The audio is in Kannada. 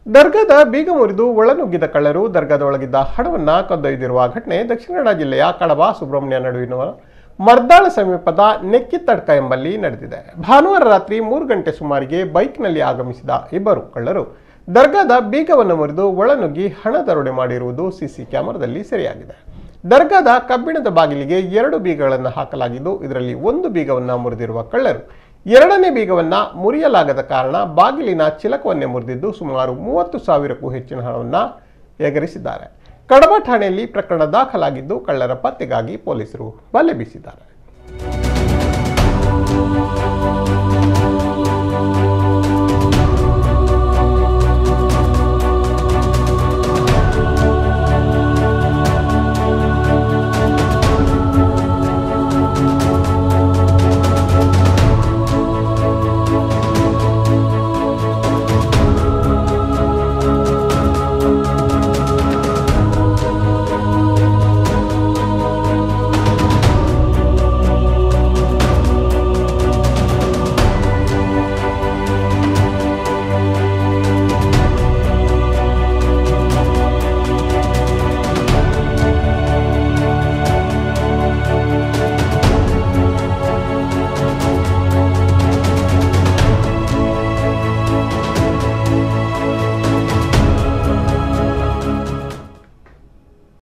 ದರ್ಗಾದ ಬೀಗ ಮುರಿದು ಒಳನುಗ್ಗಿದ ಕಳ್ಳರು ದರ್ಗಾದ ಒಳಗಿದ್ದ ಹಣವನ್ನು ಕದ್ದೊಯ್ದಿರುವ ಘಟನೆ ದಕ್ಷಿಣ ಕನ್ನಡ ಜಿಲ್ಲೆಯ ಕಡಬ ಸುಬ್ರಹ್ಮಣ್ಯ ನಡುವಿನ ಮರ್ದಾಳ ಸಮೀಪದ ನೆಕ್ಕಿತಡ್ಕ ಎಂಬಲ್ಲಿ ನಡೆದಿದೆ. ಭಾನುವಾರ ರಾತ್ರಿ 3 ಗಂಟೆ ಸುಮಾರಿಗೆ ಬೈಕ್ನಲ್ಲಿ ಆಗಮಿಸಿದ ಇಬ್ಬರು ಕಳ್ಳರು ದರ್ಗಾದ ಬೀಗವನ್ನು ಮುರಿದು ಒಳನುಗ್ಗಿ ಹಣ ದರೋಡೆ ಮಾಡಿರುವುದು ಸಿಸಿ ಕ್ಯಾಮೆರಾದಲ್ಲಿ ಸೆರೆಯಾಗಿದೆ. ದರ್ಗಾದ ಕಬ್ಬಿಣದ ಬಾಗಿಲಿಗೆ 2 ಬೀಗಗಳನ್ನು ಹಾಕಲಾಗಿದ್ದು, ಇದರಲ್ಲಿ ಒಂದು ಬೀಗವನ್ನು ಮುರಿದಿರುವ ಕಳ್ಳರು ಎರಡನೇ ಬೀಗವನ್ನು ಮುರಿಯಲಾಗದ ಕಾರಣ ಬಾಗಿಲಿನ ಚಿಲಕವನ್ನೇ ಮುರಿದಿದ್ದು ಸುಮಾರು 30,000ಕ್ಕೂ ಹೆಚ್ಚಿನ ಹಣವನ್ನು ಎಗರಿಸಿದ್ದಾರೆ. ಕಡಬ ಠಾಣೆಯಲ್ಲಿ ಪ್ರಕರಣ ದಾಖಲಾಗಿದ್ದು ಕಳ್ಳರ ಪತ್ತೆಗಾಗಿ ಪೊಲೀಸರು ಬಲೆ ಬೀಸಿದ್ದಾರೆ.